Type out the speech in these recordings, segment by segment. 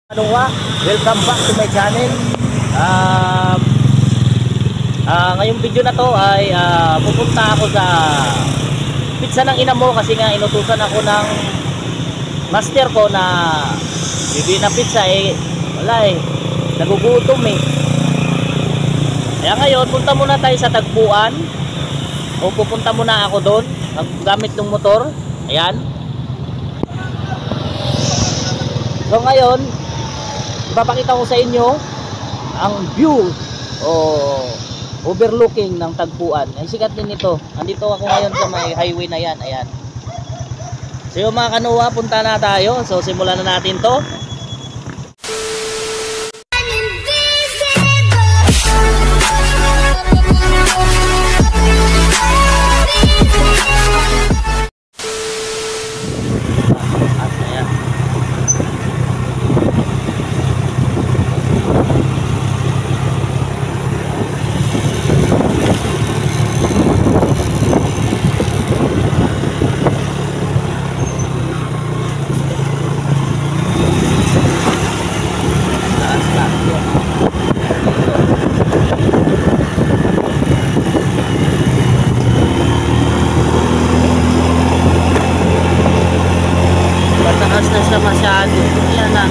Welcome back to my channel. Ngayong video na to ay pupunta ako sa pizza ng ina mo kasi nga inutusan ako ng master ko na bibili na pizza wala nagugutom Kaya ngayon punta muna tayo sa tagpuan o pupunta muna ako doon gamit ng motor. Ayan. So ngayon ipapakita ko sa inyo ang view o overlooking ng tagpuan. Ang sikat din ito. Andito ako ngayon sa may highway na yan. Ayan. So yung mga kanoa, punta na tayo. So simulan na natin to. Mataas na siya masyado. Yan na.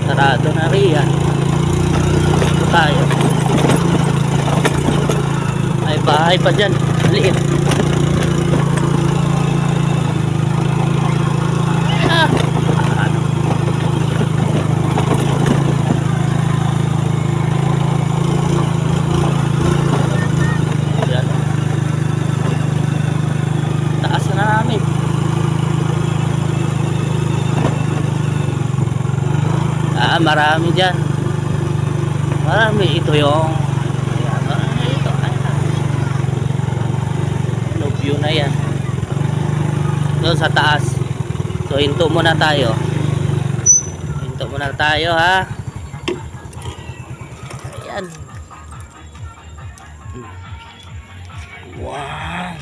Sarado na riyan. Ito tayo. May bahay pa dyan. Maliit. Ayan. Taas na namin. Marami dyan. Marami. Ito yung ito. No view na yan. Doon sa taas. So hinto muna tayo. Hinto muna tayo ha. Ayan. Wow.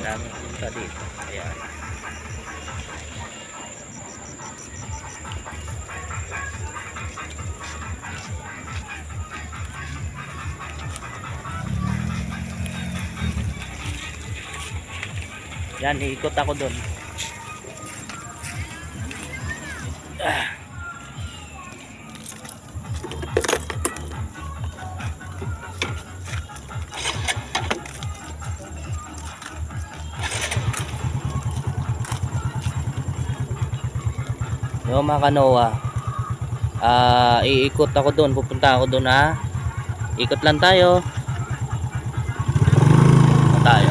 Dami punta dito. Ayan. Yan, iikot ako doon. Yung mga kanoa, iikot ako doon, pupunta ako doon ha. Ikot lang tayo. Tayo.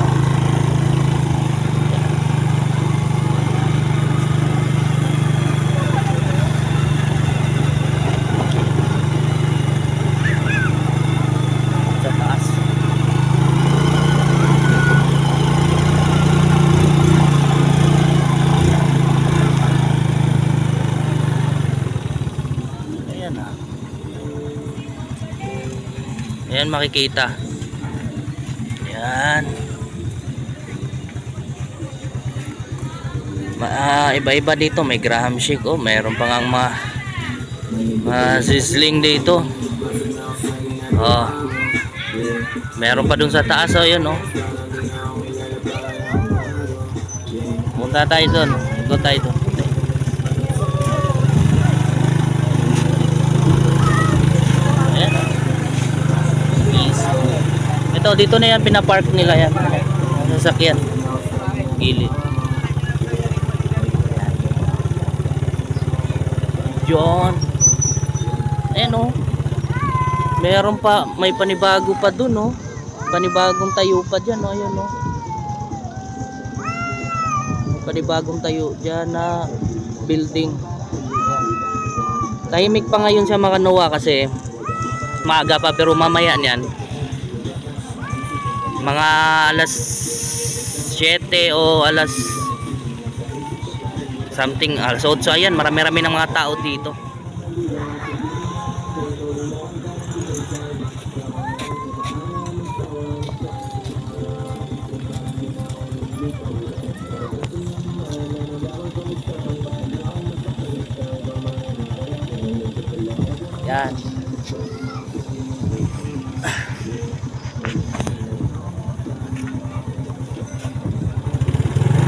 Sa taas. Ayan makikita Ayan. Iba-iba dito. May Graham shake. Oh, mayroon pa ngang sizzling dito. Oh. Meron pa dun sa taas. Oh, yun oh. Punta tayo dun. Ikot tayo dun. Ayan. Ito, dito na yan. Pinapark nila yan. Sasakyan. Gilid. Diyan. Ayan oh. Meron pa, may panibago pa dun oh. Panibagong tayo pa dyan oh. Ayan oh. Panibagong tayo dyan na building. Tahimik pa ngayon sa Makanoa kasi maaga pa, pero mamaya niyan mga alas 7 o alas something, alas 8, ayan, marami-rami ng mga tao dito. Yan.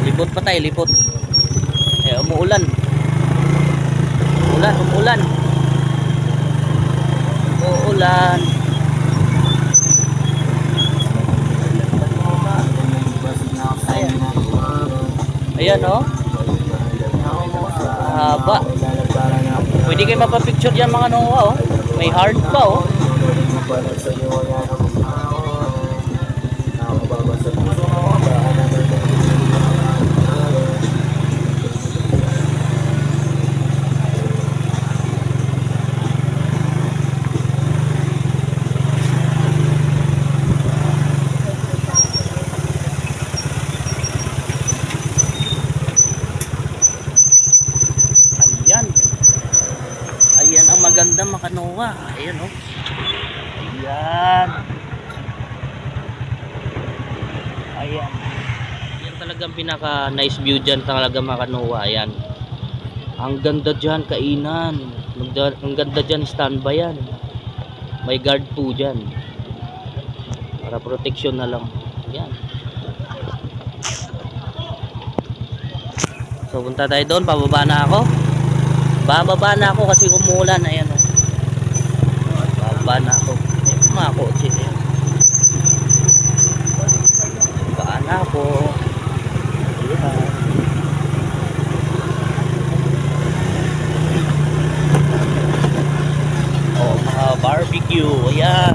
Lipot pa tayo, lipot. Eh, umuulan. Umuulan. Umuulan. Ayan. Ayan oh. Haba. Pwede kayo mapapicture dyan mga Noah oh. May heart pa oh. Ayan ang maganda Makanoa. Ayan oh. Ayan. Ayan. Yan talagang pinaka nice view dyan talaga Makanoa. Ayan. Ang ganda dyan kainan. Ang ganda dyan standby yan. May guard po dyan. Para protection na lang. Ayan. So punta tayo doon. Pababa na ako. Bababa na ako kasi umuulan. Ayan o. Bababa na ako. Ayan mga kotse. Bababa na ako. Ayan. Oh, mga barbecue. Ayan.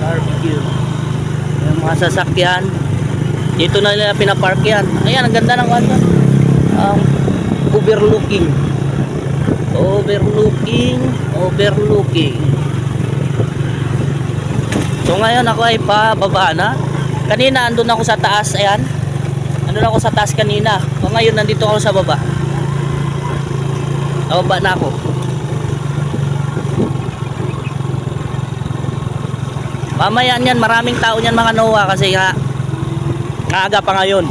Barbecue. Ayan mga sasakyan. Dito na nila pinapark yan. Ayan, ang ganda ng ano. Overlooking. So ngayon ako ay pababa na. Kanina andun ako sa taas. Ayan. Andun ako sa taas kanina. So ngayon nandito ako sa baba. Nababa na ako. Mamaya niyan maraming tao niyan mga Noah kasi nga aga pa ngayon.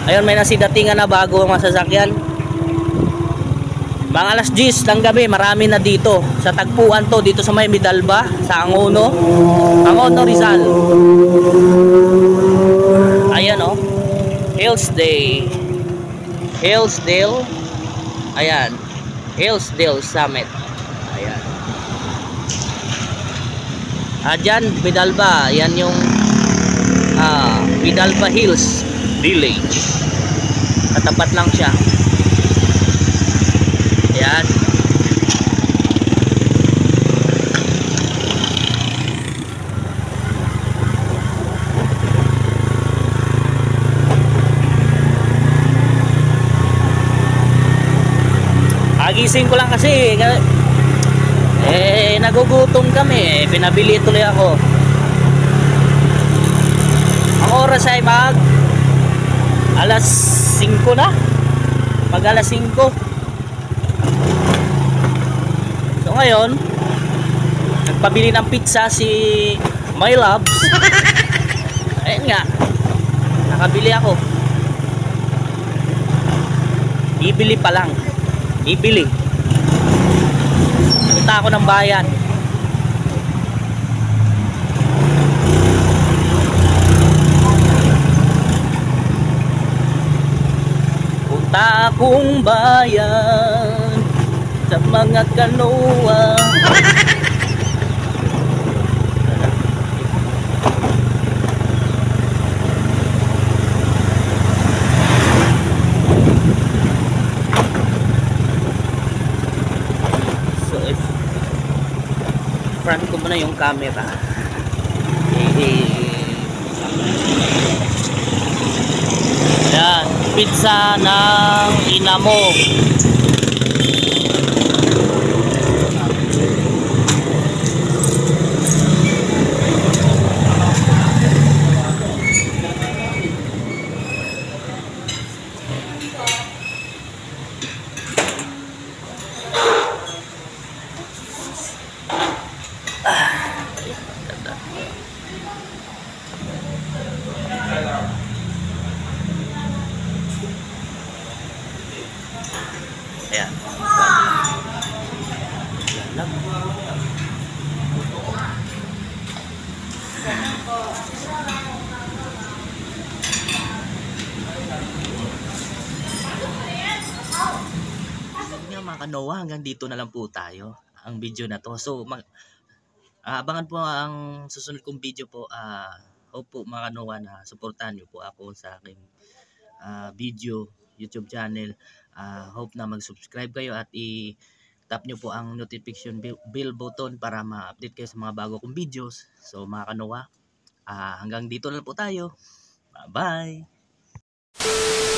Ayun, may nasidatingan na bago ang masasakyan. Mga alas 10 ng gabi, marami na dito. Sa tagpuan to, dito sa may Midalba, sa Angono. Angono, Rizal. Ayan o. Hillsdale. Ayan. Hillsdale Summit. Ayan. Dyan, Midalba. Ayan yung Midalba Hills Village. Katapat lang siya. Ayan. Agising ko lang kasi nagugutom kami. Pinabili tuloy ako. Ang oras ay alas 5 na. Mag alas 5. So ngayon, nagpabili ng pizza si My Loves. Ayun nga, nakabili ako. Bibili pa lang. Bibili. Punta ako ng bayan. Punta akong bayan sa mga kanoa. So if front ko muna yung camera. Yan, pizza ng Inamo. Ayan. Yan lang. Nga mga kanowa, hanggang dito na lang po tayo ang video na to. So abangan po ang susunod kong video po. Hope po mga kanowa na suportahan niyo po ako sa aking video YouTube channel. Hope na mag-subscribe kayo at i-tap nyo po ang notification bell button para ma-update kayo sa mga bago kong videos. So mga kanowa, hanggang dito na po tayo. Bye bye.